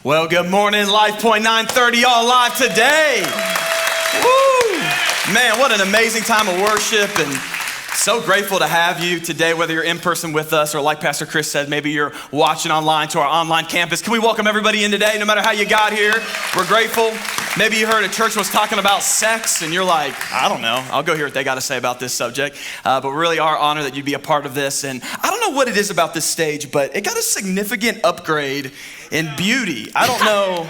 Well, good morning, LifePoint 930, y'all live today. Woo! Man, what an amazing time of worship, and so grateful to have you today, whether you're in person with us or like Pastor Chris said, maybe you're watching online to our online campus. Can we welcome everybody in today, no matter how you got here? We're grateful. Maybe you heard a church was talking about sex and you're like, I don't know. I'll go hear what they got to say about this subject. But we really are honored that you'd be a part of this. And I don't know what it is about this stage, but it got a significant upgrade in beauty. I don't know.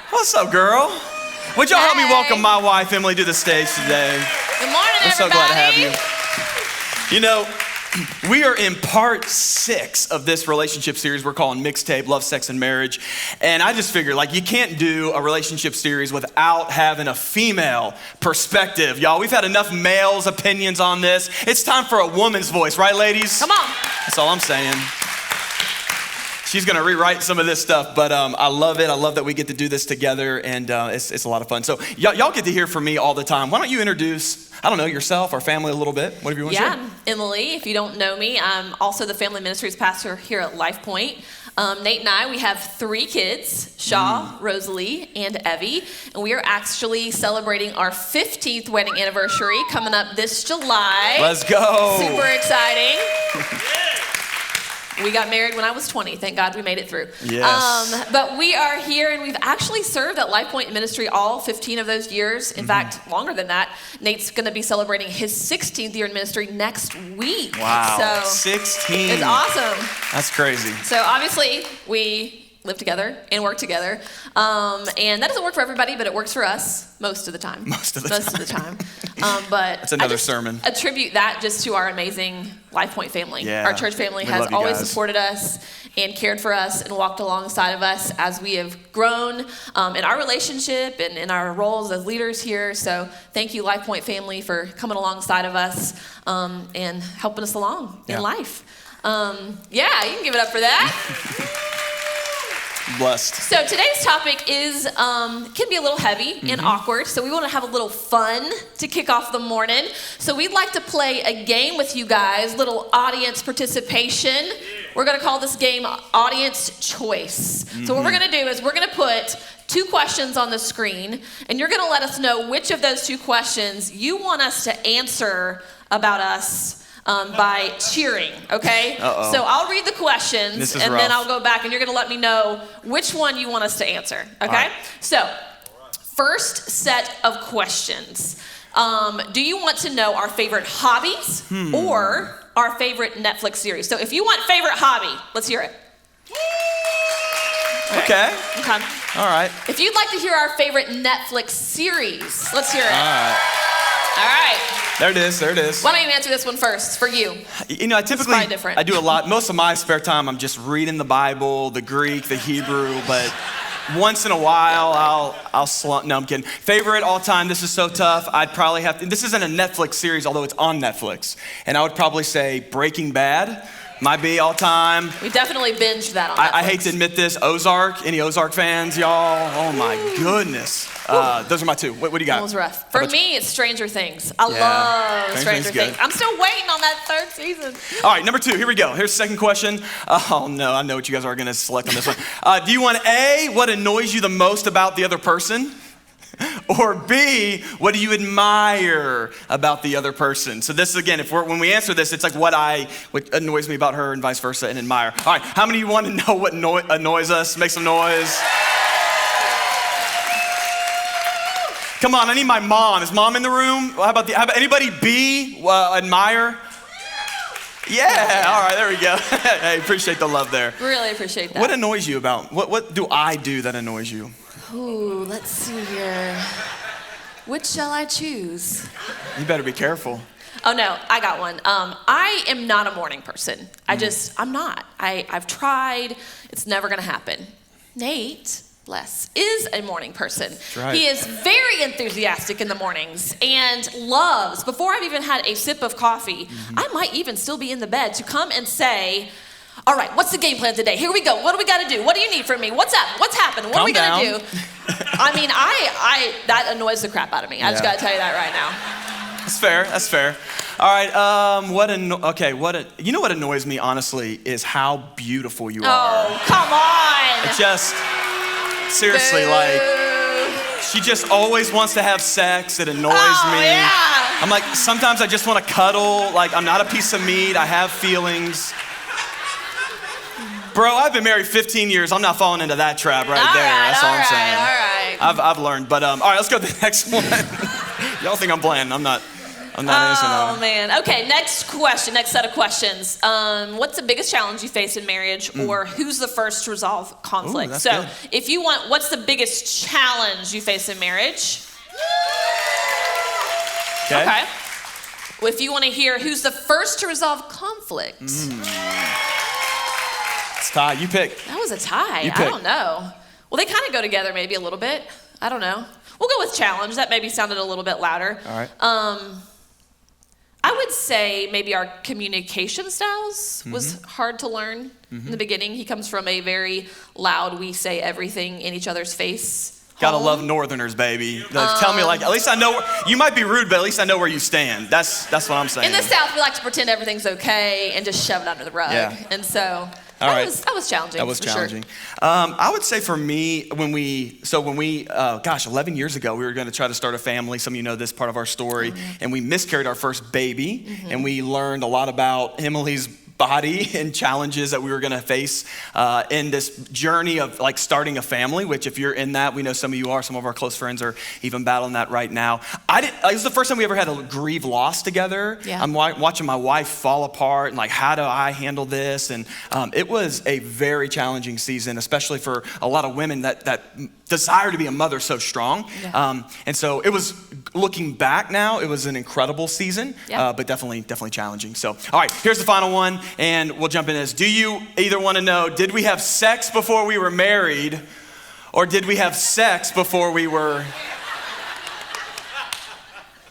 What's up, girl? Would y'all help me welcome my wife, Emily, to the stage today? Good morning, We're so everybody. glad to have you. You know, we are in part 6 of this relationship series we're calling MIXTAPE, Love, Sex, and Marriage. And I just figured, like, you can't do a relationship series without having a female perspective. Y'all, we've had enough males' opinions on this. It's time for a woman's voice, right, ladies? Come on. That's all I'm saying. She's gonna rewrite some of this stuff, but I love it. I love that we get to do this together, and it's a lot of fun. So y'all get to hear from me all the time. Why don't you introduce, I don't know, yourself, our family a little bit, whatever you want to share. I'm Emily. If you don't know me, I'm also the family ministries pastor here at LifePoint. Nate and I, we have 3 kids, Shaw, Rosalie, and Evie, and we are actually celebrating our 15th wedding anniversary coming up this July. Let's go. Super exciting. We got married when I was 20. Thank God we made it through. Yes. But we are here, and we've actually served at LifePoint Ministry all 15 of those years. In fact, longer than that. Nate's going to be celebrating his 16th year in ministry next week. Wow, So 16. it's awesome. That's crazy. So obviously, we live together and work together. And that doesn't work for everybody, but it works for us most of the time. Most of the time. But That's another I just sermon. attribute that just to our amazing LifePoint family. Yeah. Our church family We has love you always guys. supported us and cared for us and walked alongside of us as we have grown in our relationship and in our roles as leaders here. So thank you, LifePoint family, for coming alongside of us and helping us along in life. You can give it up for that. Blessed. So today's topic is can be a little heavy and awkward, so we want to have a little fun to kick off the morning. So we'd like to play a game with you guys, little audience participation. We're going to call this game Audience Choice. So what we're going to do is we're going to put 2 questions on the screen, and you're going to let us know which of those 2 questions you want us to answer about us by cheering, okay? Uh-oh. So I'll read the questions, and rough. then I'll go back, and you're going to let me know which one you want us to answer, okay? Right. So, first set of questions. Do you want to know our favorite hobbies or our favorite Netflix series? So if you want favorite hobby, let's hear it. Okay. Okay. All right. If you'd like to hear our favorite Netflix series, let's hear it. All right. All right. There it is. There it is. Why don't you answer this one first for you? You know, I typically, probably different. I do a lot. Most of my spare time, I'm just reading the Bible, the Greek, the Hebrew, but once in a while, I'll slump. No, I'm kidding. Favorite all time, this is so tough. I'd probably have to, this isn't a Netflix series, although it's on Netflix. And I would probably say Breaking Bad might be all time. We definitely binged that on Netflix. I hate to admit this, Ozark. Any Ozark fans, y'all? Oh my goodness. Those are my 2. What do you got? That was rough. For me, it's Stranger Things. I Yeah. love Stranger Stranger Things Things. good. I'm still waiting on that 3rd season. All right, number 2, here we go. Here's the second question. Oh no, I know what you guys are gonna select on this one. Do you want A, what annoys you the most about the other person? Or B, what do you admire about the other person? So this, again, when we answer this, it's like what annoys me about her and vice versa and admire. All right, how many of you want to know what annoys us? Make some noise. Come on, I need my mom. Is mom in the room? How about anybody B, admire? Yeah, all right, there we go. Hey, appreciate the love there. Really appreciate that. What annoys you about, what do I do that annoys you? Ooh, let's see here. Which shall I choose? You better be careful. Oh no, I got one. I am not a morning person. I'm not. I've tried. It's never gonna happen. Nate, bless, is a morning person. That's right. He is very enthusiastic in the mornings and loves, before I've even had a sip of coffee, I might even still be in the bed, to come and say, all right, what's the game plan today? Here we go. What do we got to do? What do you need from me? What's up? What's happening? What are we going to do? I mean, that annoys the crap out of me. I just got to tell you that right now. That's fair. That's fair. All right. You know what annoys me, honestly, is how beautiful you are. Oh, come on. Seriously, Boo. like, she just always wants to have sex. It annoys me. Yeah. I'm like, sometimes I just want to cuddle. Like, I'm not a piece of meat. I have feelings. Bro, I've been married 15 years. I'm not falling into that trap right there. That's all I'm saying. All right. I've learned. But all right, let's go to the next one. Y'all think I'm playing. I'm not answering that one. Oh, man. Okay, next set of questions. What's the biggest challenge you face in marriage, or who's the first to resolve conflict? Ooh, that's so good. if you want, what's the biggest challenge you face in marriage? Okay. Well, if you want to hear who's the first to resolve conflict. It's Ty. You pick. That was a tie. You I pick. don't know. Well, they kind of go together maybe a little bit. I don't know. We'll go with challenge. That maybe sounded a little bit louder. All right. I would say maybe our communication styles was hard to learn in the beginning. He comes from a very loud, we say everything in each other's face. Gotta home. love Northerners, baby. Tell me, like, at least I know. You might be rude, but at least I know where you stand. That's what I'm saying. In the South, we like to pretend everyth's okay and just shove it under the rug. Yeah. And so All right. that was challenging. That was for challenging. Sure. I would say for me, when we 11 years ago, we were going to try to start a family. Some of you know this part of our story. And we miscarried our first baby. And we learned a lot about Emily's body and challenges that we were going to face in this journey of like starting a family, which if you're in that, we know some of you are, some of our close friends are even battling that right now. It was the first time we ever had to grieve loss together. Yeah. I'm watching my wife fall apart and like, how do I handle this? And it was a very challenging season, especially for a lot of women that desire to be a mother so strong. Yeah. And so it was, looking back now, it was an incredible season, Yeah. but definitely challenging. So, all right, here's the final one, and we'll jump into this. Do you either want to know, did we have sex before we were married, or did we have sex before we were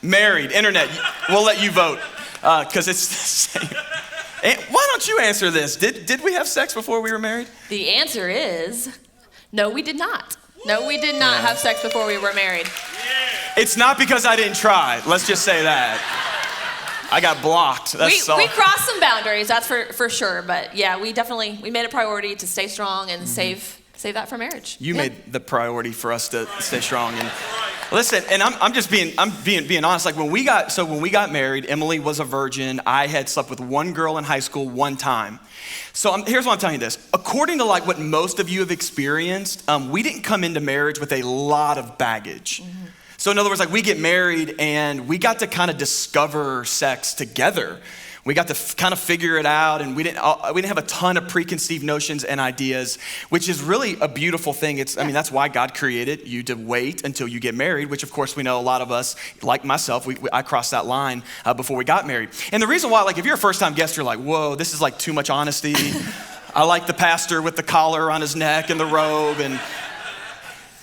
married? Internet, we'll let you vote, because it's the same. And why don't you answer this? Did we have sex before we were married? The answer is no, we did not. No, we did not have sex before we were married. It's not because I didn't try. Let's just say that. I got blocked. We crossed some boundaries, that's for sure. But yeah, we made a priority to stay strong and save that for marriage. You made the priority for us to stay strong. And listen, and I'm being honest. Like when we got married, Emily was a virgin. I had slept with one girl in high school one time. So here's what I'm telling you this. According to like what most of you have experienced, we didn't come into marriage with a lot of baggage. So in other words, like we get married and we got to kind of discover sex together. We got to kind of figure it out, and we didn't have a ton of preconceived notions and ideas, which is really a beautiful thing. I mean, that's why God created you to wait until you get married, which of course we know a lot of us, like myself, I crossed that line before we got married. And the reason why, like if you're a first-time guest, you're like, whoa, this is like too much honesty. I like the pastor with the collar around his neck and the robe,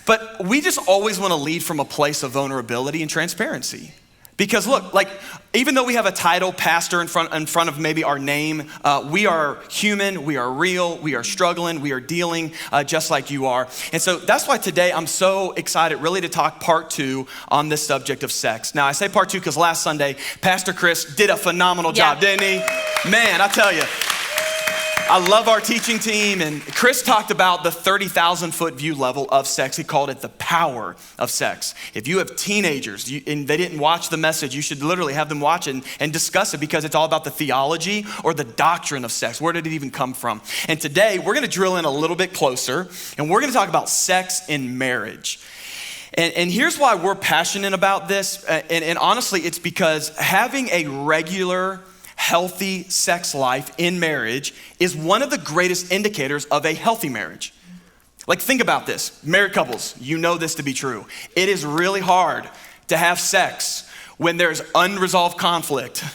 but we just always want to lead from a place of vulnerability and transparency. Because look, like even though we have a title, pastor, in front of maybe our name, we are human, we are real, we are struggling, we are dealing just like you are. And so that's why today I'm so excited really to talk part 2 on this subject of sex. Now I say part 2 because last Sunday, Pastor Chris did a phenomenal job, didn't he? Man, I tell you. I love our teaching team, and Chris talked about the 30,000 foot view level of sex. He called it the power of sex. If you have teenagers and they didn't watch the message, you should literally have them watch it and discuss it, because it's all about the theology or the doctrine of sex. Where did it even come from? And today we're gonna drill in a little bit closer, and we're gonna talk about sex in marriage. And here's why we're passionate about this, and honestly, it's because having a regular, healthy sex life in marriage is one of the greatest indicators of a healthy marriage. Like think about this, married couples, you know this to be true. It is really hard to have sex when there's unresolved conflict,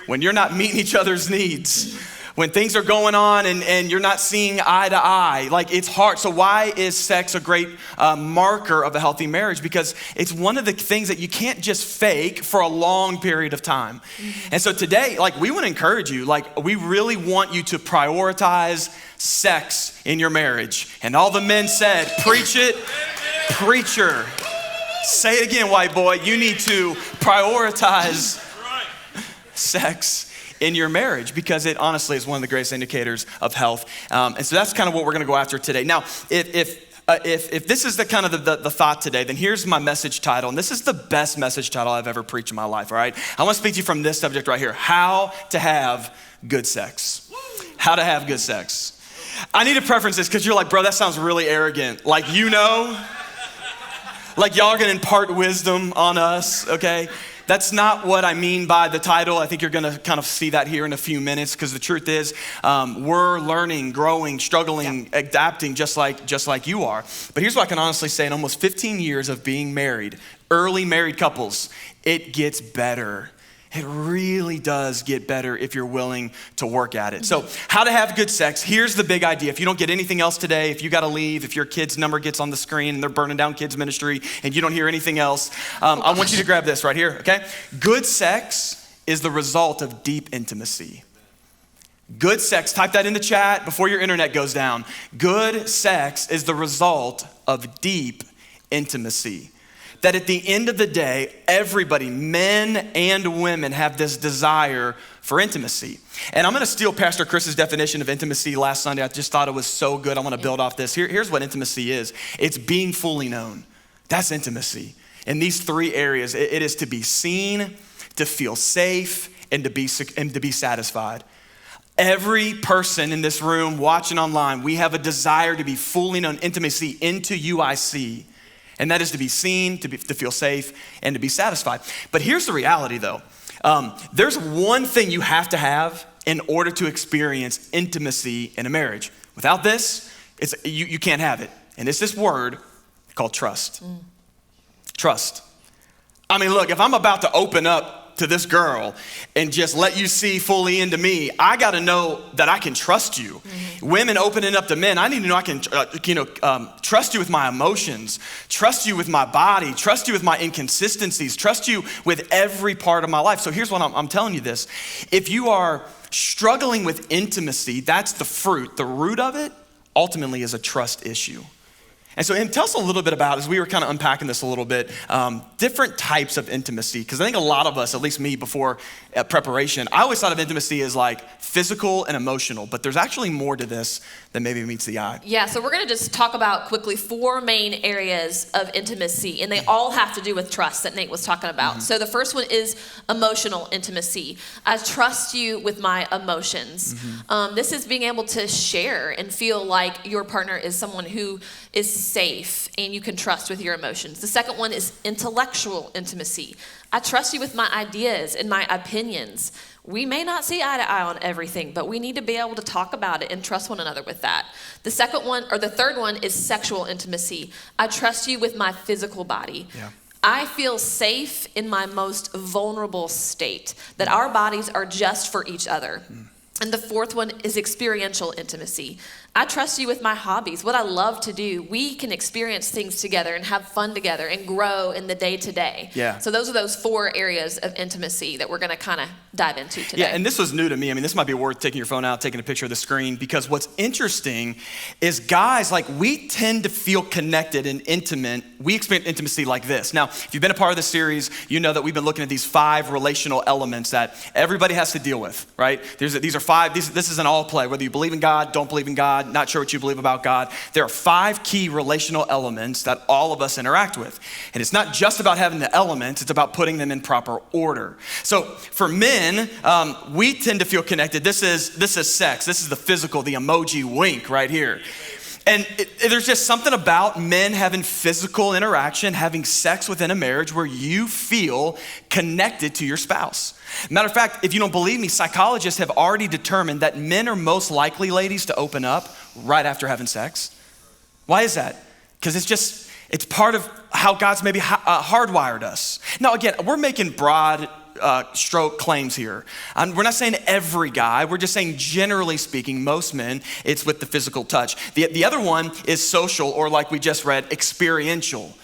when you're not meeting each other's needs, when things are going on and you're not seeing eye to eye. Like it's hard. So why is sex a great marker of a healthy marriage? Because it's one of the things that you can't just fake for a long period of time. And so today, like we want to encourage you, like we really want you to prioritize sex in your marriage. And all the men said, preach it, preacher. Say it again, white boy. You need to prioritize sex in your marriage, because it honestly is one of the greatest indicators of health. And so that's kind of what we're gonna go after today. Now, if if this is the kind of the thought today, then here's my message title. And this is the best message title I've ever preached in my life, all right? I want to speak to you from this subject right here. How to have good sex. How to have good sex. I need to preference this because you're like, bro, that sounds really arrogant. Like, you know, like y'all are gonna impart wisdom on us, okay? That's not what I mean by the title. I think you're gonna kind of see that here in a few minutes because the truth is we're learning, growing, struggling, adapting just like you are. But here's what I can honestly say, in almost 15 years of being married, early married couples, it gets better. It really does get better if you're willing to work at it. So how to have good sex, here's the big idea. If you don't get anything else today, if you gotta leave, if your kid's number gets on the screen and they're burning down kids ministry and you don't hear anything else, I want you to grab this right here, okay? Good sex is the result of deep intimacy. Good sex, type that in the chat before your internet goes down. Good sex is the result of deep intimacy. That at the end of the day, everybody, men and women, have this desire for intimacy. And I'm gonna steal Pastor Chris's definition of intimacy last Sunday. I just thought it was so good. I wanna build off this. Here's what intimacy is. It's being fully known. That's intimacy. In these three areas, it is to be seen, to feel safe, and to be satisfied. Every person in this room, watching online, we have a desire to be fully known, intimacy into UIC. And that is to be seen, to feel safe, and to be satisfied. But here's the reality though. There's one thing you have to have in order to experience intimacy in a marriage. Without this, you can't have it. And it's this word called trust. Trust. I mean, look, if I'm about to open up to this girl and just let you see fully into me, I gotta know that I can trust you. Women opening up to men, I need to know I can trust you with my emotions, trust you with my body, trust you with my inconsistencies, trust you with every part of my life. So here's what I'm telling you this. If you are struggling with intimacy, that's the fruit. The root of it ultimately is a trust issue. And so tell us a little bit about, as we were kind of unpacking this a little bit, different types of intimacy. Because I think a lot of us, at least me before preparation, I always thought of intimacy as like physical and emotional, but there's actually more to this than maybe meets the eye. Yeah, so we're gonna just talk about quickly 4 main areas of intimacy, and they all have to do with trust that Nate was talking about. So the first one is emotional intimacy. I trust you with my emotions. This is being able to share and feel like your partner is someone who is safe and you can trust with your emotions. The second one is intellectual intimacy. I trust you with my ideas and my opinions. We may not see eye to eye on everything, but we need to be able to talk about it and trust one another with that. The third one is sexual intimacy. I trust you with my physical body. Yeah. I feel safe in my most vulnerable state, that our bodies are just for each other. And the fourth one is experiential intimacy. I trust you with my hobbies, what I love to do. We can experience things together and have fun together and grow in the day to day. Yeah. So those are those 4 areas of intimacy that we're gonna kind of dive into today. Yeah, and this was new to me. I mean, this might be worth taking your phone out, taking a picture of the screen, because what's interesting is guys, like we tend to feel connected and intimate. We experience intimacy like this. Now, if you've been a part of this series, you know that we've been looking at these 5 relational elements that everybody has to deal with, right? These are 5, this is an all play, whether you believe in God, don't believe in God, not sure what you believe about God. There are 5 key relational elements that all of us interact with. And it's not just about having the elements, it's about putting them in proper order. So for men, we tend to feel connected. This is sex. This is the physical, the emoji wink right here. And there's just something about men having physical interaction, having sex within a marriage where you feel connected to your spouse. Matter of fact, if you don't believe me, psychologists have already determined that men are most likely, ladies, to open up right after having sex. Why is that? Because it's part of how God's maybe hardwired us. Now, again, we're making broad stroke claims here. We're not saying every guy, we're just saying generally speaking, most men, it's with the physical touch. The other one is social, or like we just read, experiential.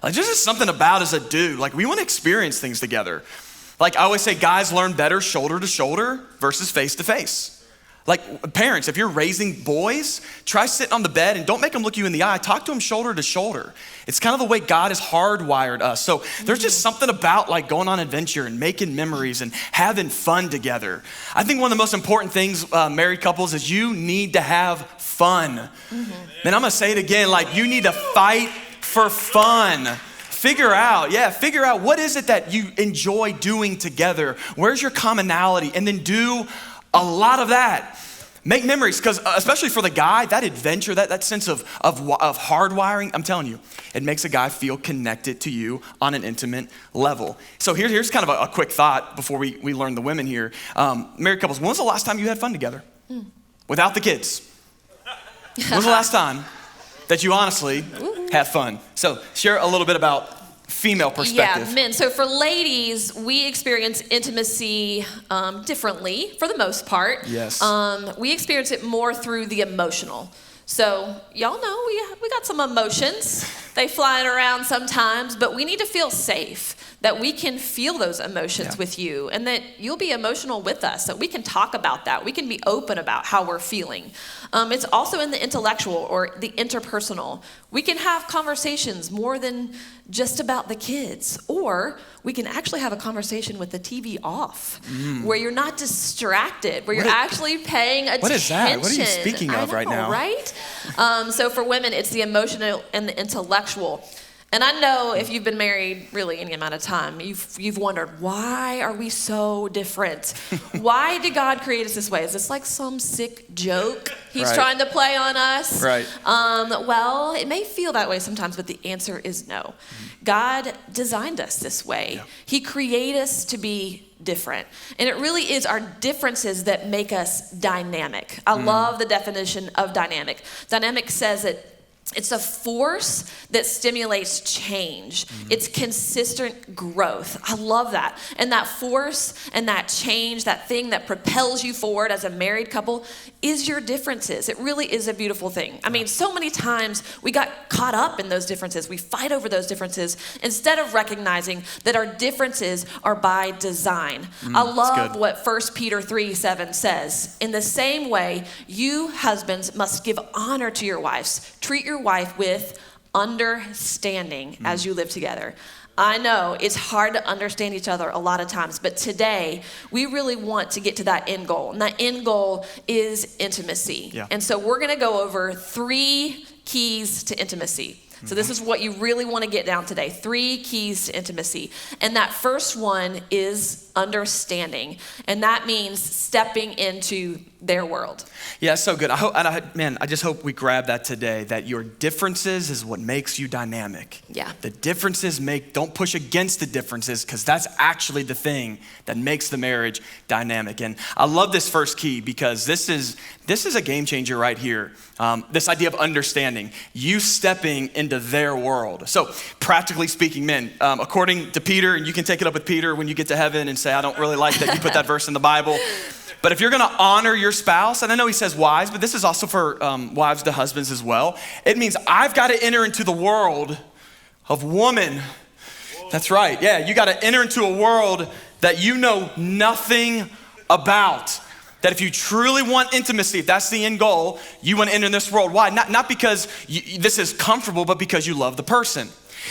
Like there's just something about as a dude, like we want to experience things together. Like I always say, guys learn better shoulder to shoulder versus face to face. Like parents, if you're raising boys, try sitting on the bed and don't make them look you in the eye. Talk to them shoulder to shoulder. It's kind of the way God has hardwired us. So there's just something about like going on adventure and making memories and having fun together. I think one of the most important things, married couples, is you need to have fun. fun. Man, I'm gonna say it again, like you need to fight for fun. Figure out what is it that you enjoy doing together? Where's your commonality? And then do a lot of that. Make memories, because especially for the guy, that adventure, that sense of hardwiring, I'm telling you, it makes a guy feel connected to you on an intimate level. So here's kind of a quick thought before we learn the women here. Married couples, when was the last time you had fun together? Without the kids? When was the last time that you honestly had fun? So share a little bit about female perspective. Yeah, men. So for ladies, we experience intimacy differently for the most part. Yes. We experience it more through the emotional. So y'all know we got some emotions. They flying around sometimes, but we need to feel safe that we can feel those emotions with you and that you'll be emotional with us, that we can talk about that. We can be open about how we're feeling. It's also in the intellectual or the interpersonal. We can have conversations more than just about the kids, or we can actually have a conversation with the TV off, where you're not distracted, where you're actually paying attention. What is that? What are you speaking of right now? Right? So for women, it's the emotional and the intellectual. And I know if you've been married really any amount of time, you've wondered, why are we so different? Why did God create us this way? Is this like some sick joke he's trying to play on us? Right. Well, it may feel that way sometimes, but the answer is no. God designed us this way. Yeah. He created us to be different. And it really is our differences that make us dynamic. I love the definition of dynamic. Dynamic says that it's a force that stimulates change. It's consistent growth. I love that. And that force and that change, that thing that propels you forward as a married couple, is your differences. It really is a beautiful thing. I mean, so many times we got caught up in those differences. We fight over those differences instead of recognizing that our differences are by design. I love what 1 Peter 3:7 says. In the same way, you husbands must give honor to your wives. Treat your wife with understanding as you live together. I know it's hard to understand each other a lot of times, but today we really want to get to that end goal. And that end goal is intimacy. Yeah. And so we're going to go over 3 keys to intimacy. So this is what you really want to get down today. 3 keys to intimacy. And that first one is understanding. And that means stepping into their world. Yeah, so good. I just hope we grab that today, that your differences is what makes you dynamic. Yeah. The differences don't push against the differences, because that's actually the thing that makes the marriage dynamic. And I love this first key, because this is a game changer right here. This idea of understanding, you stepping into their world. So practically speaking, men, according to Peter, and you can take it up with Peter when you get to heaven and say, I don't really like that you put that verse in the Bible. But if you're gonna honor your spouse, and I know he says wives, but this is also for wives to husbands as well. It means I've got to enter into the world of woman. That's right, yeah, you got to enter into a world that you know nothing about. That if you truly want intimacy, if that's the end goal, you want to enter this world. Why? Not because this is comfortable, but because you love the person.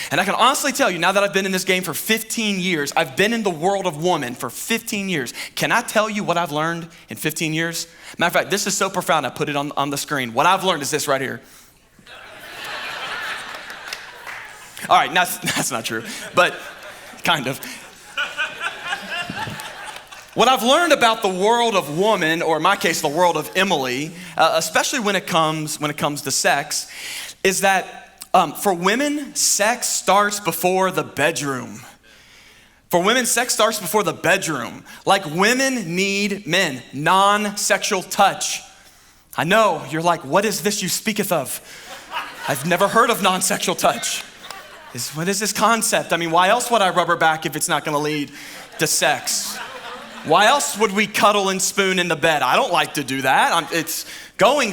And I can honestly tell you, now that I've been in this game for 15 years, I've been in the world of woman for 15 years. Can I tell you what I've learned in 15 years? Matter of fact, this is so profound, I put it on the screen. What I've learned is this right here. All right, that's not true, but kind of. What I've learned about the world of woman, or in my case, the world of Emily, especially when it comes to sex, is that for women, sex starts before the bedroom. For women, sex starts before the bedroom. Like women need men, non-sexual touch. I know, you're like, what is this you speaketh of? I've never heard of non-sexual touch. What is this concept? I mean, why else would I rub her back if it's not gonna lead to sex? Why else would we cuddle and spoon in the bed? I don't like to do that. It's going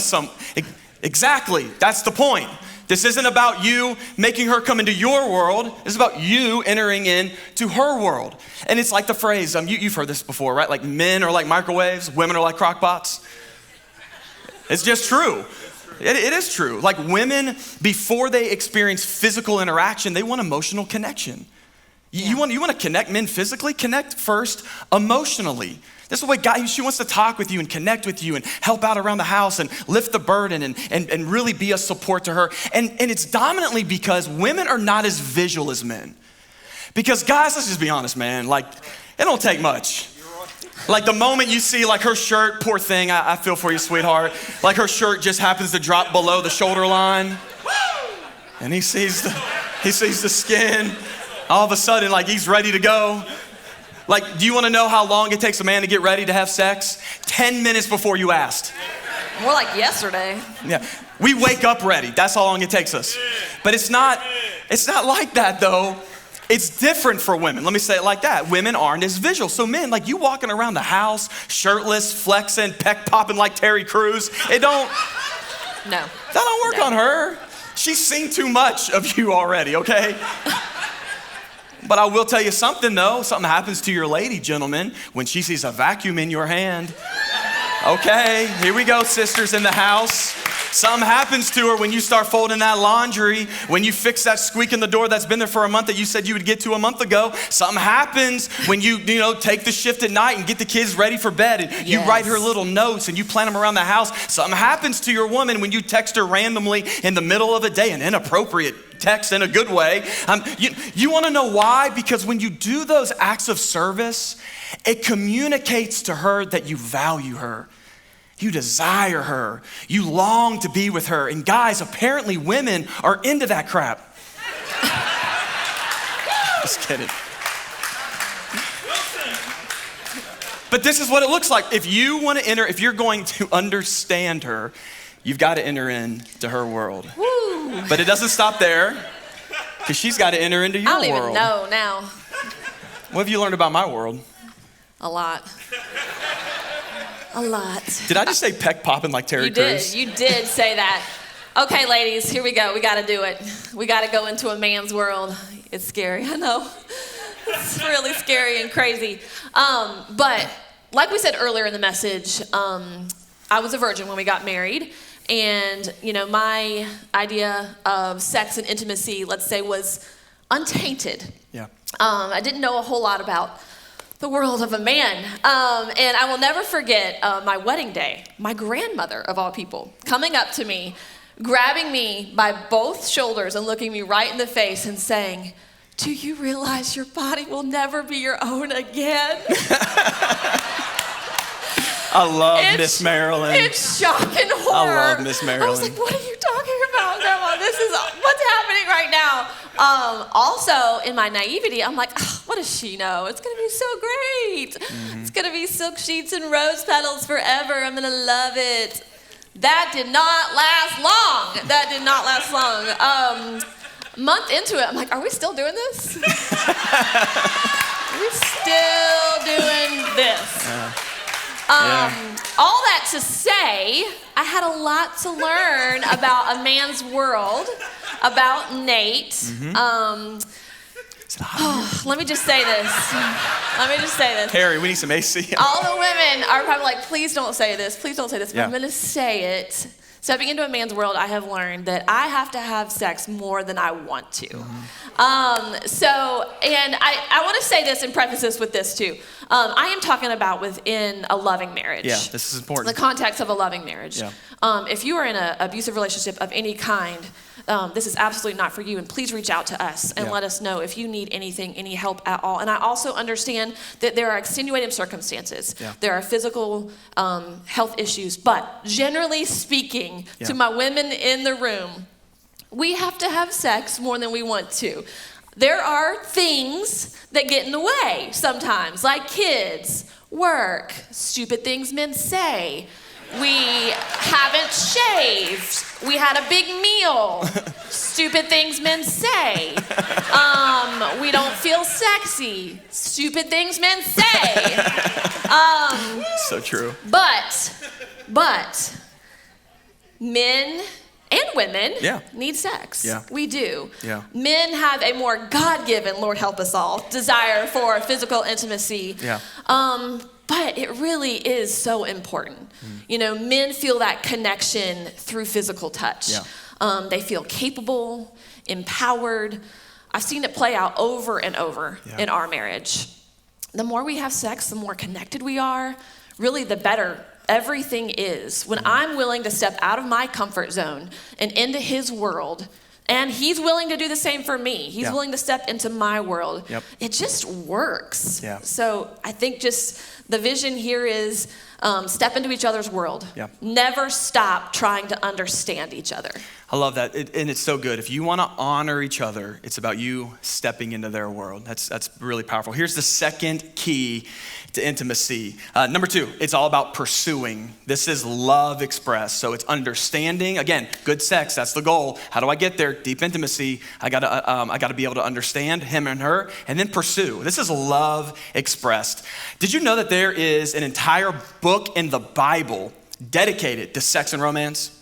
exactly, that's the point. This isn't about you making her come into your world. It's about you entering into her world. And it's like the phrase, you've heard this before, right? Like men are like microwaves, women are like crock pots. It's just true. It is true. Like women, before they experience physical interaction, they want emotional connection. You want to connect men physically? Connect first emotionally. This is the way she wants to talk with you and connect with you and help out around the house and lift the burden and really be a support to her. And it's dominantly because women are not as visual as men. Because guys, let's just be honest, man, like it don't take much. Like the moment you see like her shirt, poor thing, I feel for you, sweetheart. Like her shirt just happens to drop below the shoulder line. And he sees the skin. All of a sudden, like he's ready to go. Like, do you want to know how long it takes a man to get ready to have sex? 10 minutes before you asked. More like yesterday. Yeah, we wake up ready. That's how long it takes us. But it's not like that though. It's different for women. Let me say it like that. Women aren't as visual. So men, like you walking around the house, shirtless, flexing, peck popping like Terry Crews, it don't. No. That don't work on her. She's seen too much of you already, okay? But I will tell you something though. Something happens to your lady, gentlemen, when she sees a vacuum in your hand. Okay, here we go, sisters in the house. Something happens to her when you start folding that laundry, when you fix that squeak in the door that's been there for a month that you said you would get to a month ago. Something happens when you take the shift at night and get the kids ready for bed and you write her little notes and you plan them around the house. Something happens to your woman when you text her randomly in the middle of a day, an inappropriate text in a good way. You want to know why? Because when you do those acts of service, it communicates to her that you value her. You desire her. You long to be with her. And guys, apparently women are into that crap. Just kidding. But this is what it looks like. If you're going to understand her, you've got to enter into her world. Woo. But it doesn't stop there, because she's got to enter into your world. I don't even know now. What have you learned about my world? A lot. A lot. Did I just say peck popping like Terry Crews? You did say that. Okay, ladies, here we go. We got to do it. We got to go into a man's world. It's scary, I know. It's really scary and crazy. But like we said earlier in the message, I was a virgin when we got married. And, my idea of sex and intimacy, let's say, was untainted. Yeah. I didn't know a whole lot about the world of a man. And I will never forget my wedding day, my grandmother, of all people, coming up to me, grabbing me by both shoulders and looking me right in the face and saying, "Do you realize your body will never be your own again?" I love Miss Marilyn. It's shock and horror. I love Miss Marilyn. I was like, what are you talking about, Grandma? This is what's happening right now. Also, in my naivety, I'm like, what does she know? It's going to be so great. Mm-hmm. It's going to be silk sheets and rose petals forever. I'm going to love it. That did not last long. Month into it, I'm like, are we still doing this? Are we still doing this? All that to say, I had a lot to learn about a man's world, about Nate. Mm-hmm. Let me just say this. Harry, we need some AC. All the women are probably like, please don't say this. But I'm going to say it. Stepping into a man's world, I have learned that I have to have sex more than I want to. Mm-hmm. And I want to say this and preface this with this too. I am talking about within a loving marriage. Yeah, this is important. The context of a loving marriage. Yeah. If you are in an abusive relationship of any kind, this is absolutely not for you, and please reach out to us and let us know if you need anything, any help at all. And I also understand that there are extenuating circumstances. Yeah. There are physical health issues, but generally speaking, to my women in the room, we have to have sex more than we want to. There are things that get in the way sometimes, like kids, work, stupid things men say. We haven't shaved. We had a big meal. Stupid things men say. We don't feel sexy. Stupid things men say. So true. But men and women need sex. Yeah. We do. Yeah. Men have a more God-given, Lord help us all, desire for physical intimacy. Yeah. But it really is so important. Men feel that connection through physical touch. Yeah. They feel capable, empowered. I've seen it play out over and over in our marriage. The more we have sex, the more connected we are, really the better everything is. When I'm willing to step out of my comfort zone and into his world, and he's willing to do the same for me. He's willing to step into my world. It just works. So I think just the vision here is step into each other's world. Never stop trying to understand each other. I love that, and it's so good. If you want to honor each other, it's about you stepping into their world. That's really powerful. Here's the second key to intimacy. Number 2, it's all about pursuing. This is love expressed. So it's understanding. Again, good sex, that's the goal. How do I get there? Deep intimacy. I gotta be able to understand him and her, and then pursue. This is love expressed. Did you know that there is an entire book in the Bible dedicated to sex and romance?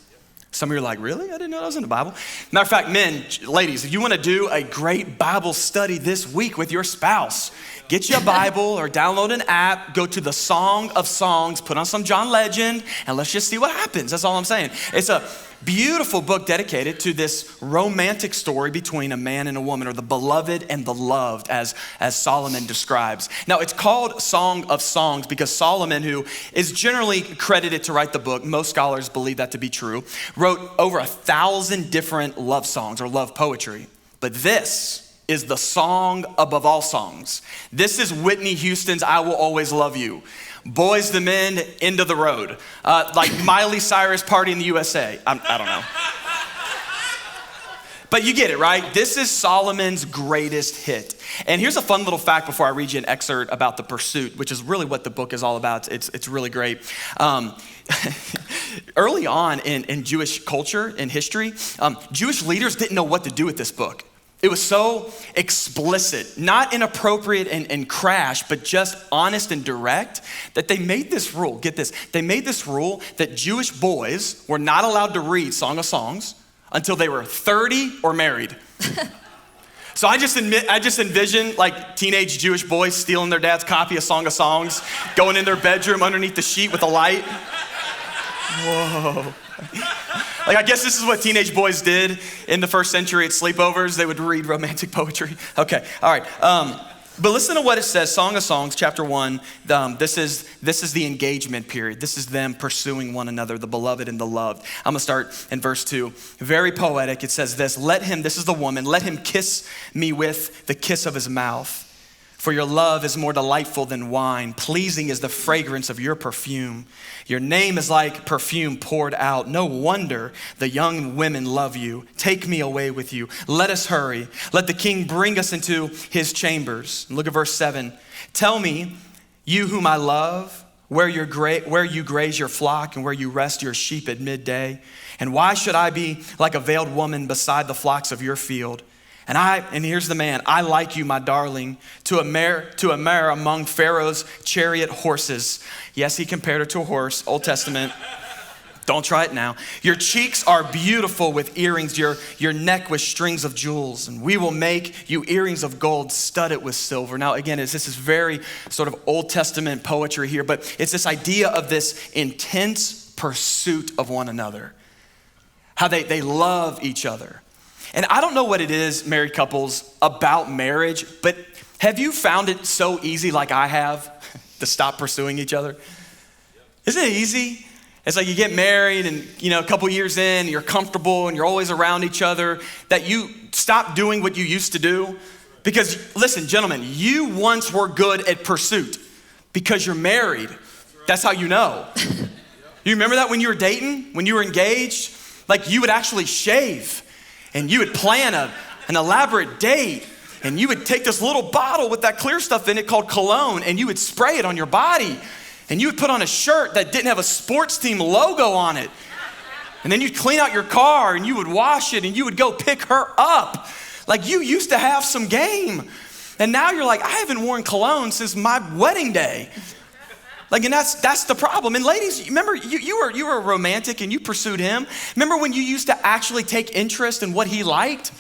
Some of you are like, really? I didn't know that was in the Bible. Matter of fact, men, ladies, if you want to do a great Bible study this week with your spouse, get you a Bible or download an app, go to the Song of Songs, put on some John Legend, and let's just see what happens. That's all I'm saying. It's a beautiful book dedicated to this romantic story between a man and a woman, or the beloved and the loved, as Solomon describes. Now, it's called Song of Songs because Solomon, who is generally credited to write the book, most scholars believe that to be true, wrote over 1,000 different love songs or love poetry. But this is the song above all songs. This is Whitney Houston's I Will Always Love You. Boys the Men, End of the Road. Like Miley Cyrus, Party in the USA. I don't know. But you get it, right? This is Solomon's greatest hit. And here's a fun little fact before I read you an excerpt about the pursuit, which is really what the book is all about. It's really great. Early on in Jewish culture and history, Jewish leaders didn't know what to do with this book. It was so explicit, not inappropriate and crash, but just honest and direct, that they made this rule. Get this. They made this rule that Jewish boys were not allowed to read Song of Songs until they were 30 or married. So I just envision like teenage Jewish boys stealing their dad's copy of Song of Songs, going in their bedroom underneath the sheet with a light. Whoa. Like, I guess this is what teenage boys did in the first century at sleepovers. They would read romantic poetry. Okay, all right. But listen to what it says, Song of Songs, chapter 1. This is the engagement period. This is them pursuing one another, the beloved and the loved. I'm gonna start in verse 2. Very poetic. It says this is the woman, let him kiss me with the kiss of his mouth. For your love is more delightful than wine. Pleasing is the fragrance of your perfume. Your name is like perfume poured out. No wonder the young women love you. Take me away with you. Let us hurry. Let the king bring us into his chambers. And look at verse 7. Tell me, you whom I love, where you graze your flock and where you rest your sheep at midday. And why should I be like a veiled woman beside the flocks of your field? And here's the man, I like you, my darling, to a mare among Pharaoh's chariot horses. Yes, he compared her to a horse, Old Testament. Don't try it now. Your cheeks are beautiful with earrings, your neck with strings of jewels, and we will make you earrings of gold studded with silver. Now, again, this is very sort of Old Testament poetry here, but it's this idea of this intense pursuit of one another, how they love each other. And I don't know what it is, married couples, about marriage, but have you found it so easy like I have to stop pursuing each other? Isn't it easy? It's like you get married and, a couple years in, you're comfortable and you're always around each other, that you stop doing what you used to do. Because listen, gentlemen, you once were good at pursuit because you're married. That's how you know. You remember that when you were dating, when you were engaged? Like you would actually shave. And you would plan an elaborate date, and you would take this little bottle with that clear stuff in it called cologne, and you would spray it on your body, and you would put on a shirt that didn't have a sports team logo on it. And then you'd clean out your car, and you would wash it, and you would go pick her up. Like you used to have some game. And now you're like, I haven't worn cologne since my wedding day. Like, and that's the problem. And ladies, remember, you were a romantic and you pursued him. Remember when you used to actually take interest in what he liked?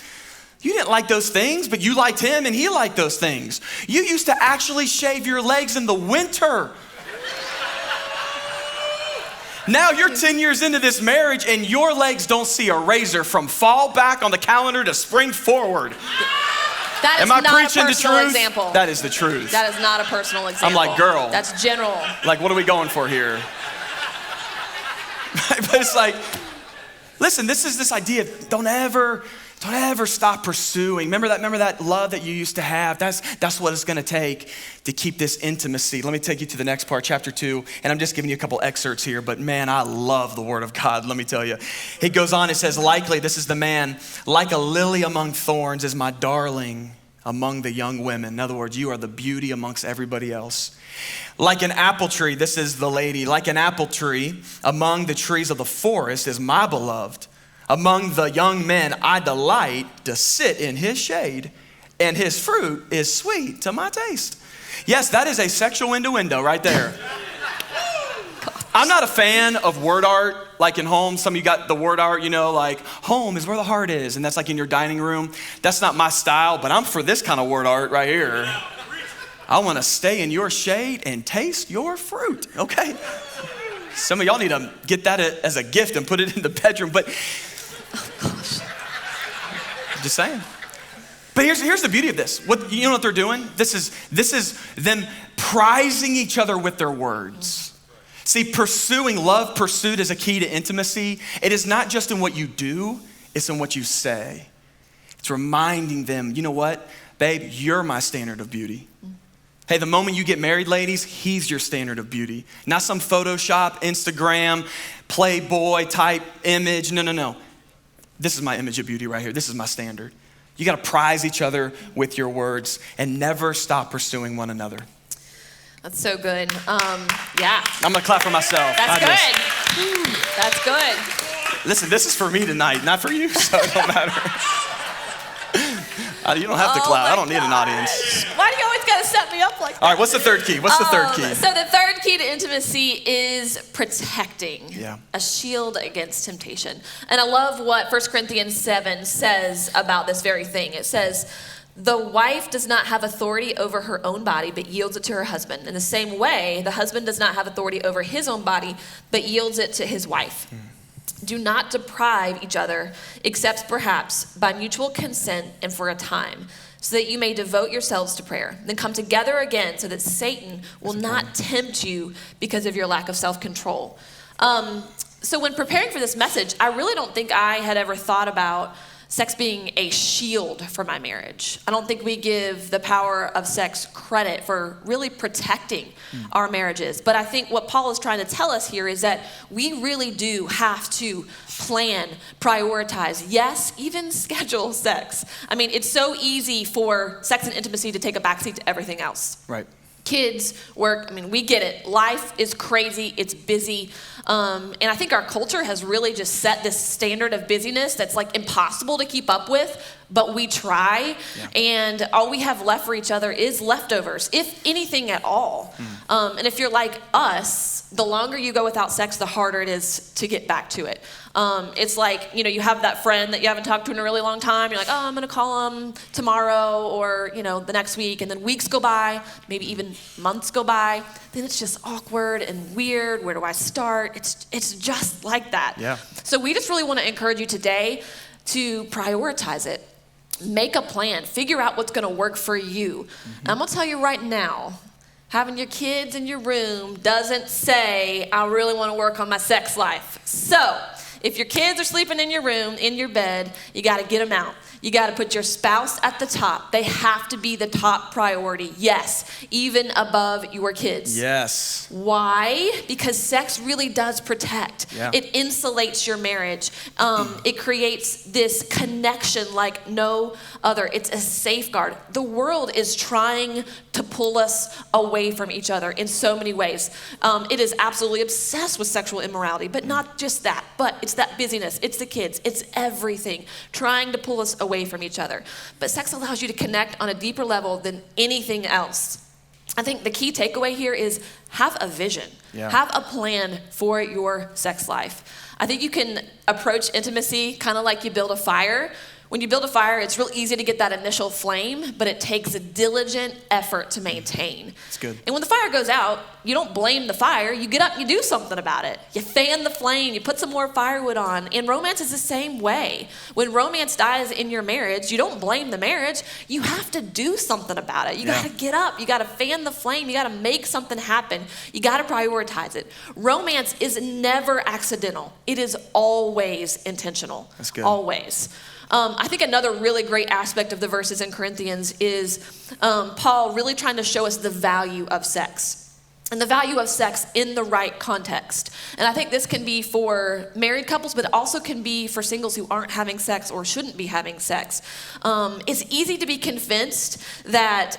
You didn't like those things, but you liked him and he liked those things. You used to actually shave your legs in the winter. Now you're 10 years into this marriage and your legs don't see a razor from fall back on the calendar to spring forward. That is Am I not preaching a the personal truth? example. That is the truth. That is not a personal example. I'm like, girl. That's general. Like, what are we going for here? But it's like, listen, this is this idea of don't ever stop pursuing. Remember that love that you used to have? That's what it's gonna take to keep this intimacy. Let me take you to the next part, chapter 2, and I'm just giving you a couple excerpts here, but man, I love the word of God, let me tell you. He goes on, it says, likely, this is the man, like a lily among thorns is my darling among the young women. In other words, you are the beauty amongst everybody else. Like an apple tree, this is the lady, like an apple tree among the trees of the forest is my beloved. Among the young men, I delight to sit in his shade, and his fruit is sweet to my taste. Yes, that is a sexual innuendo right there. I'm not a fan of word art, like in home. Some of you got the word art, like home is where the heart is, and that's like in your dining room. That's not my style, but I'm for this kind of word art right here. I want to stay in your shade and taste your fruit, okay? Some of y'all need to get that as a gift and put it in the bedroom, but I'm just saying. But here's the beauty of this. You know what they're doing? This is them prizing each other with their words. See, love pursued is a key to intimacy. It is not just in what you do, it's in what you say. It's reminding them, you know what, babe, you're my standard of beauty. Hey, the moment you get married, ladies, he's your standard of beauty. Not some Photoshop, Instagram, Playboy type image. No. This is my image of beauty right here. This is my standard. You got to prize each other with your words and never stop pursuing one another. That's so good. Yeah. I'm going to clap for myself. That's good. That's good. Listen, this is for me tonight, not for you, so it don't matter. You don't have to clap. I don't need an audience. Why do you always got to set me up like that? All right, what's the third key? What's the third key? So the third key to intimacy is protecting. Yeah. A shield against temptation. And I love what 1 Corinthians 7 says about this very thing. It says, the wife does not have authority over her own body, but yields it to her husband. In the same way, the husband does not have authority over his own body, but yields it to his wife. Do not deprive each other, except perhaps by mutual consent and for a time, so that you may devote yourselves to prayer. Then come together again so that Satan will not tempt you because of your lack of self-control. So when preparing for this message, I really don't think I had ever thought about sex being a shield for my marriage. I don't think we give the power of sex credit for really protecting our marriages. But I think what Paul is trying to tell us here is that we really do have to plan, prioritize, yes, even schedule sex. I mean, it's so easy for sex and intimacy to take a backseat to everything else. Right. Kids, work, we get it. Life is crazy, it's busy. And I think our culture has really just set this standard of busyness that's like impossible to keep up with, but we try. Yeah. And all we have left for each other is leftovers, if anything at all. And if you're like us, the longer you go without sex, the harder it is to get back to it. It's like, you have that friend that you haven't talked to in a really long time. You're like, oh, I'm going to call them tomorrow or, the next week. And then weeks go by, maybe even months go by. Then it's just awkward and weird. Where do I start? It's just like that. Yeah. So we just really want to encourage you today to prioritize it. Make a plan. Figure out what's going to work for you. And I'm going to tell you right now, having your kids in your room doesn't say, I really want to work on my sex life. So if your kids are sleeping in your room, in your bed, you got to get them out. You got to put your spouse at the top. They have to be the top priority. Yes, even above your kids. Yes. Why? Because sex really does protect. Yeah. It insulates your marriage. It creates this connection like no other. It's a safeguard. The world is trying to pull us away from each other in so many ways. It is absolutely obsessed with sexual immorality, but not just that, but it's that busyness, it's the kids, it's everything trying to pull us away from each other. But sex allows you to connect on a deeper level than anything else. I think the key takeaway here is have a vision. Yeah. Have a plan for your sex life. I think you can approach intimacy kind of like you build a fire, When you build a fire, it's real easy to get that initial flame, but it takes a diligent effort to maintain. That's good. And when the fire goes out, you don't blame the fire. You get up and you do something about it. You fan the flame, you put some more firewood on. And romance is the same way. When romance dies in your marriage, you don't blame the marriage. You have to do something about it. You got to get up. You got to fan the flame. You got to make something happen. You got to prioritize it. Romance is never accidental. It is always intentional. That's good. Always. I think another really great aspect of the verses in Corinthians is Paul really trying to show us the value of sex and the value of sex in the right context. And I think this can be for married couples, but it also can be for singles who aren't having sex or shouldn't be having sex. It's easy to be convinced that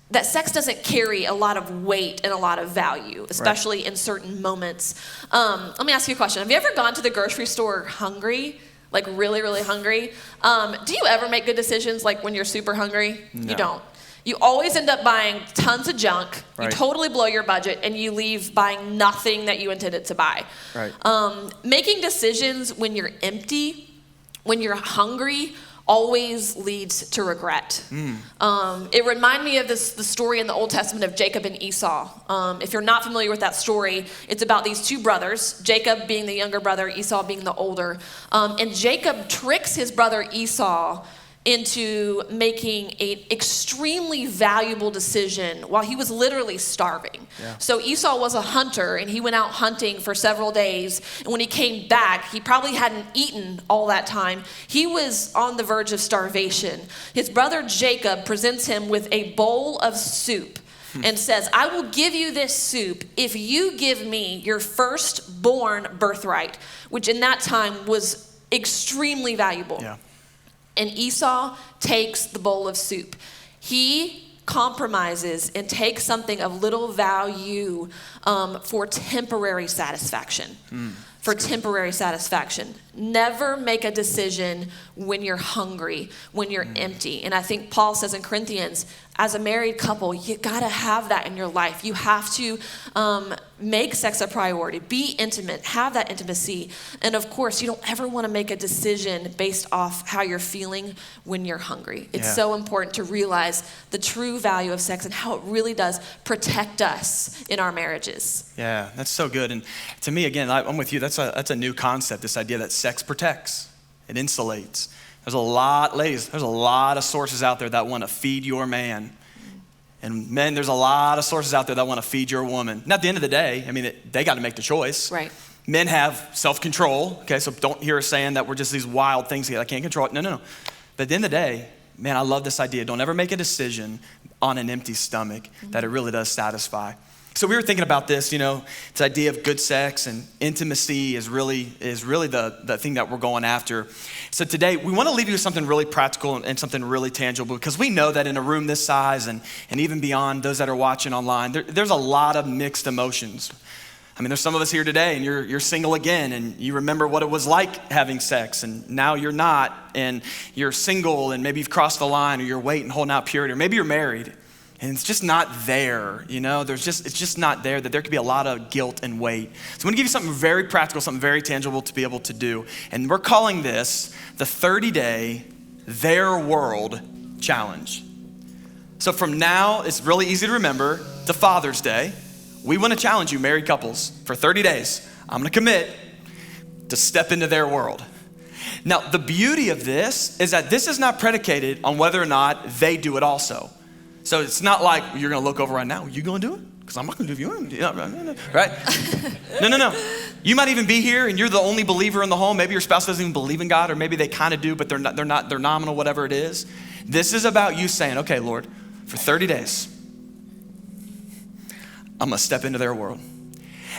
that sex doesn't carry a lot of weight and a lot of value, especially in certain moments. Let me ask you a question. Have you ever gone to the grocery store hungry? Like really, really hungry? Do you ever make good decisions like when you're super hungry? No. You don't. You always end up buying tons of junk. Right. You totally blow your budget and you leave buying nothing that you intended to buy. Right. Making decisions when you're empty, when you're hungry, always leads to regret. It reminded me of the story in the Old Testament of Jacob and Esau. If you're not familiar with that story, it's about these two brothers, Jacob being the younger brother, Esau being the older. And Jacob tricks his brother Esau into making an extremely valuable decision while he was literally starving. Yeah. So Esau was a hunter and he went out hunting for several days. And when he came back, he probably hadn't eaten all that time. He was on the verge of starvation. His brother Jacob presents him with a bowl of soup and says, I will give you this soup if you give me your firstborn birthright, which in that time was extremely valuable. Yeah. And Esau takes the bowl of soup. He compromises and takes something of little value for temporary satisfaction. For temporary satisfaction. Never make a decision when you're hungry, when you're empty. And I think Paul says in Corinthians, as a married couple, you gotta have that in your life. You have to make sex a priority, be intimate, have that intimacy. And of course, you don't ever wanna make a decision based off how you're feeling when you're hungry. It's so important to realize the true value of sex and how it really does protect us in our marriages. Yeah, that's so good. And to me, again, I'm with you. That's a new concept, this idea that sex protects, it insulates. There's a lot, ladies, there's a lot of sources out there that want to feed your man. And men, there's a lot of sources out there that want to feed your woman. And at the end of the day, I mean, they got to make the choice. Right. Men have self-control, okay? So don't hear us saying that we're just these wild things that I can't control it. No. But at the end of the day, man, I love this idea. Don't ever make a decision on an empty stomach that it really does satisfy. So we were thinking about this, this idea of good sex and intimacy is really the thing that we're going after. So today we want to leave you with something really practical and something really tangible, because we know that in a room this size and even beyond those that are watching online, there's a lot of mixed emotions. I mean, there's some of us here today and you're single again and you remember what it was like having sex, and now you're not and you're single and maybe you've crossed the line, or you're waiting, holding out purity, or maybe you're married. And it's just not there, it's just not there, that there could be a lot of guilt and weight. So I'm gonna give you something very practical, something very tangible to be able to do. And we're calling this the 30-day Their World Challenge. So from now, it's really easy to remember, to Father's Day, we wanna challenge you married couples for 30 days. I'm gonna commit to step into their world. Now, the beauty of this is that this is not predicated on whether or not they do it also. So it's not like you're gonna look over right now, you gonna do it? Because I'm not gonna do it if you want, right? No. You might even be here and you're the only believer in the home. Maybe your spouse doesn't even believe in God, or maybe they kind of do, but they're nominal, whatever it is. This is about you saying, okay, Lord, for 30 days, I'm gonna step into their world.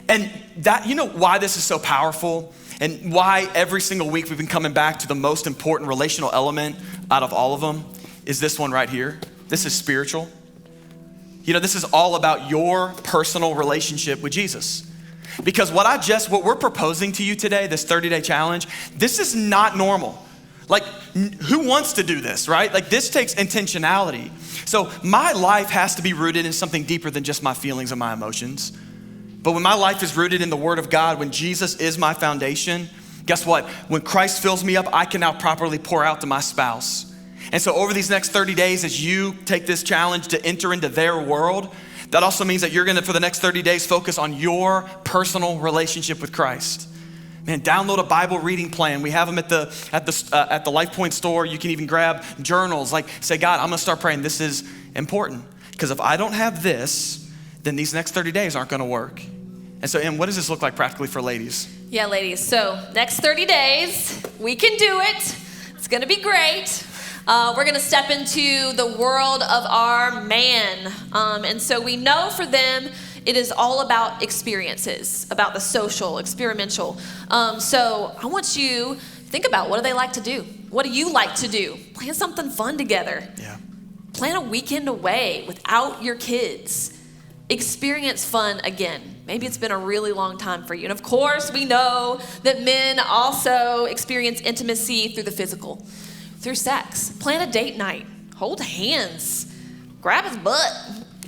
And that, why this is so powerful and why every single week we've been coming back to the most important relational element out of all of them is this one right here. This is spiritual. This is all about your personal relationship with Jesus. Because what we're proposing to you today, this 30-day challenge, this is not normal. Like, who wants to do this, right? Like, this takes intentionality. So my life has to be rooted in something deeper than just my feelings and my emotions. But when my life is rooted in the Word of God, when Jesus is my foundation, Guess what? When Christ fills me up, I can now properly pour out to my spouse. And so over these next 30 days, as you take this challenge to enter into their world, that also means that you're gonna, for the next 30 days, focus on your personal relationship with Christ. Man, download a Bible reading plan. We have them at the Life Point store. You can even grab journals. Like, say, God, I'm gonna start praying. This is important. Because if I don't have this, then these next 30 days aren't gonna work. And so, Em, what does this look like practically for ladies? Yeah, ladies. So next 30 days, we can do it. It's gonna be great. We're gonna step into the world of our man. And so we know for them, it is all about experiences, about the social, experiential. So I want you to think about, what do they like to do? What do you like to do? Plan something fun together. Yeah. Plan a weekend away without your kids. Experience fun again. Maybe it's been a really long time for you. And of course, we know that men also experience intimacy through the physical, through sex. Plan a date night. Hold hands. Grab his butt.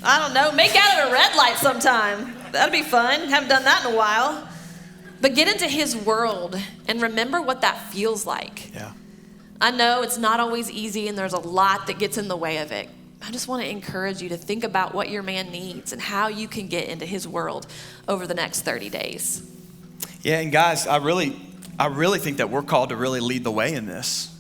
I don't know, make out at a red light sometime. That'd be fun. Haven't done that in a while. But get into his world and remember what that feels like. Yeah. I know it's not always easy and there's a lot that gets in the way of it. I just want to encourage you to think about what your man needs and how you can get into his world over the next 30 days. Yeah, and guys, I really think that we're called to really lead the way in this.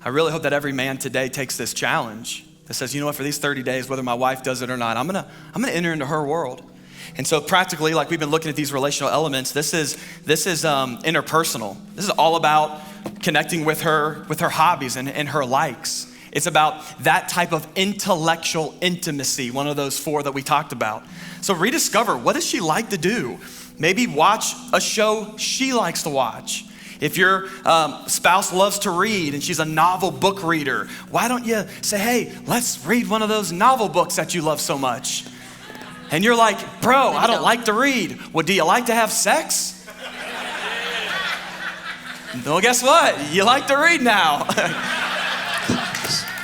I really hope that every man today takes this challenge that says, you know what, for these 30 days, whether my wife does it or not, I'm gonna enter into her world. And so practically, like we've been looking at these relational elements, this is interpersonal. This is all about connecting with her hobbies and her likes. It's about that type of intellectual intimacy, one of those 4 that we talked about. So rediscover, what does she like to do? Maybe watch a show she likes to watch. If your spouse loves to read and she's a novel book reader, why don't you say, hey, let's read one of those novel books that you love so much? And you're like, bro, I don't like to read. Well, do you like to have sex? Well, guess what? You like to read now.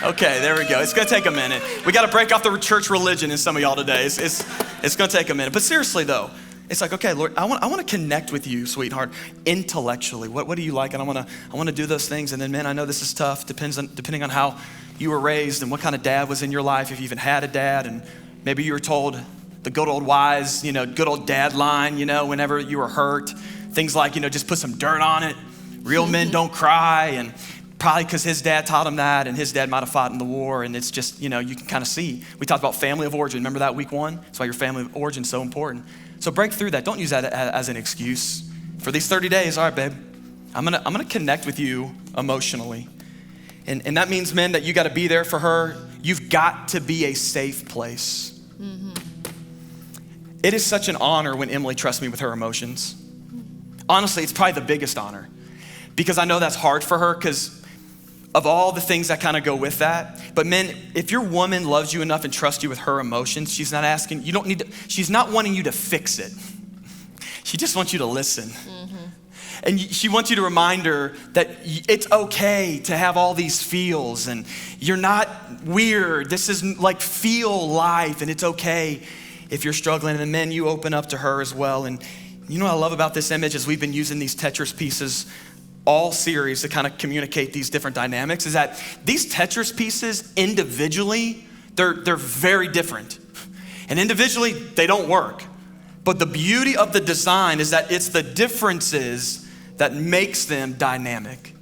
Okay, there we go. It's gonna take a minute. We gotta break off the church religion in some of y'all today. It's gonna take a minute. But seriously though, it's like, okay, Lord, I want to connect with you, sweetheart, intellectually. What do you like? And I want to do those things. And then, man, I know this is tough, depending on how you were raised and what kind of dad was in your life, if you even had a dad, and maybe you were told the good old wise, good old dad line, whenever you were hurt, things like, just put some dirt on it. Real men don't cry, and probably because his dad taught him that, and his dad might have fought in the war, and it's just, you can kind of see. We talked about family of origin. Remember that week 1? That's why your family of origin is so important. So break through that. Don't use that as an excuse. For these 30 days, all right, babe, I'm gonna connect with you emotionally. And that means, men, that you gotta be there for her. You've got to be a safe place. Mm-hmm. It is such an honor when Emily trusts me with her emotions. Honestly, it's probably the biggest honor, because I know that's hard for her because of all the things that kind of go with that. But men, if your woman loves you enough and trusts you with her emotions, she's not wanting you to fix it. She just wants you to listen. Mm-hmm. And she wants you to remind her that it's okay to have all these feels, and you're not weird. This is like feel life, and it's okay if you're struggling. And men, you open up to her as well. And you know what I love about this image is we've been using these Tetris pieces all series to kind of communicate these different dynamics, is that these Tetris pieces individually, they're very different. And individually, they don't work. But the beauty of the design is that it's the differences that makes them dynamic.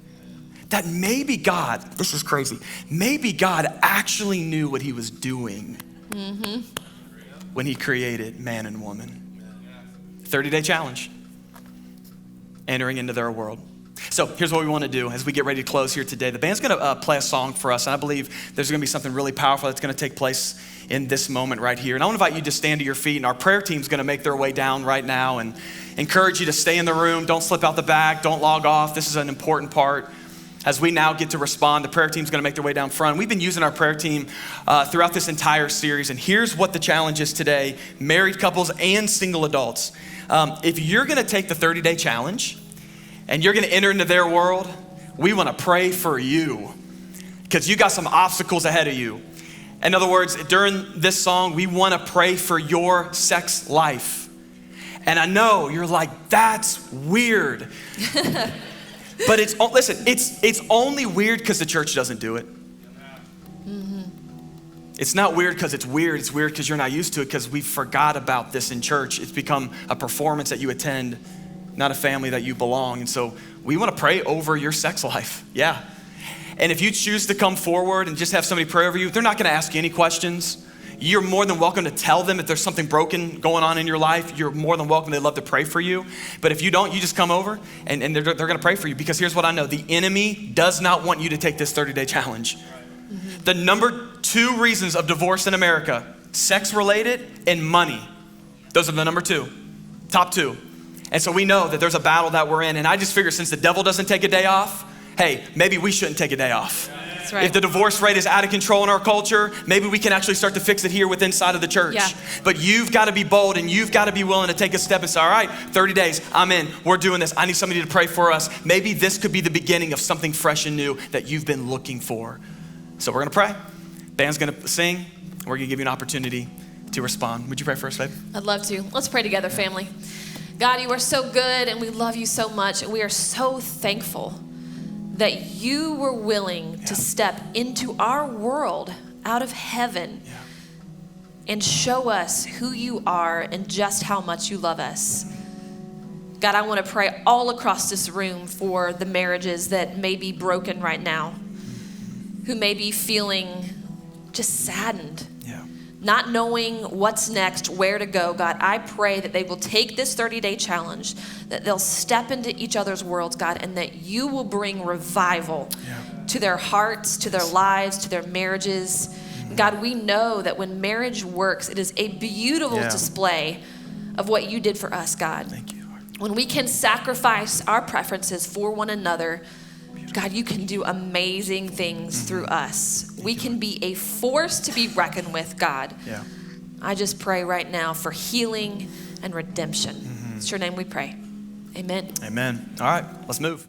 That maybe God, this is crazy, maybe God actually knew what he was doing when he created man and woman. 30-day challenge, entering into their world. So here's what we want to do as we get ready to close here today. The band's going to play a song for us, and I believe there's going to be something really powerful that's going to take place in this moment right here. And I want to invite you to stand to your feet, and our prayer team's going to make their way down right now and encourage you to stay in the room. Don't slip out the back. Don't log off. This is an important part. As we now get to respond, the prayer team's going to make their way down front. We've been using our prayer team throughout this entire series, and here's what the challenge is today, married couples and single adults. If you're going to take the 30-day challenge, and you're gonna enter into their world, we wanna pray for you because you got some obstacles ahead of you. In other words, during this song, we wanna pray for your sex life. And I know you're like, that's weird. But listen, it's only weird because the church doesn't do it. It's not weird because it's weird. It's weird because you're not used to it, because we forgot about this in church. It's become a performance that you attend, not a family that you belong. And so we want to pray over your sex life. Yeah. And if you choose to come forward and just have somebody pray over you, they're not going to ask you any questions. You're more than welcome to tell them if there's something broken going on in your life. You're more than welcome. They'd love to pray for you. But if you don't, you just come over and they're going to pray for you, because here's what I know. The enemy does not want you to take this 30-day challenge. The number 2 reasons of divorce in America, sex related and money. Those are the number 2, top 2. And so we know that there's a battle that we're in. And I just figure, since the devil doesn't take a day off, hey, maybe we shouldn't take a day off. That's right. If the divorce rate is out of control in our culture, maybe we can actually start to fix it here within inside of the church. Yeah. But you've got to be bold, and you've got to be willing to take a step and say, all right, 30 days, I'm in, we're doing this. I need somebody to pray for us. Maybe this could be the beginning of something fresh and new that you've been looking for. So we're gonna pray. Band's gonna sing. We're gonna give you an opportunity to respond. Would you pray first, babe? I'd love to. Let's pray together, family. God, you are so good, and we love you so much, and we are so thankful that you were willing to step into our world out of heaven and show us who you are and just how much you love us. God, I want to pray all across this room for the marriages that may be broken right now, who may be feeling just saddened, not knowing what's next, where to go. God, I pray that they will take this 30-day challenge, that they'll step into each other's worlds, God, and that you will bring revival to their hearts, to their lives, to their marriages. God, we know that when marriage works, it is a beautiful display of what you did for us, God. Thank you, Lord. When we can sacrifice our preferences for one another, God, you can do amazing things through us. We can be a force to be reckoned with, God. I just pray right now for healing and redemption. It's your name we pray. Amen. Amen. All right, let's move.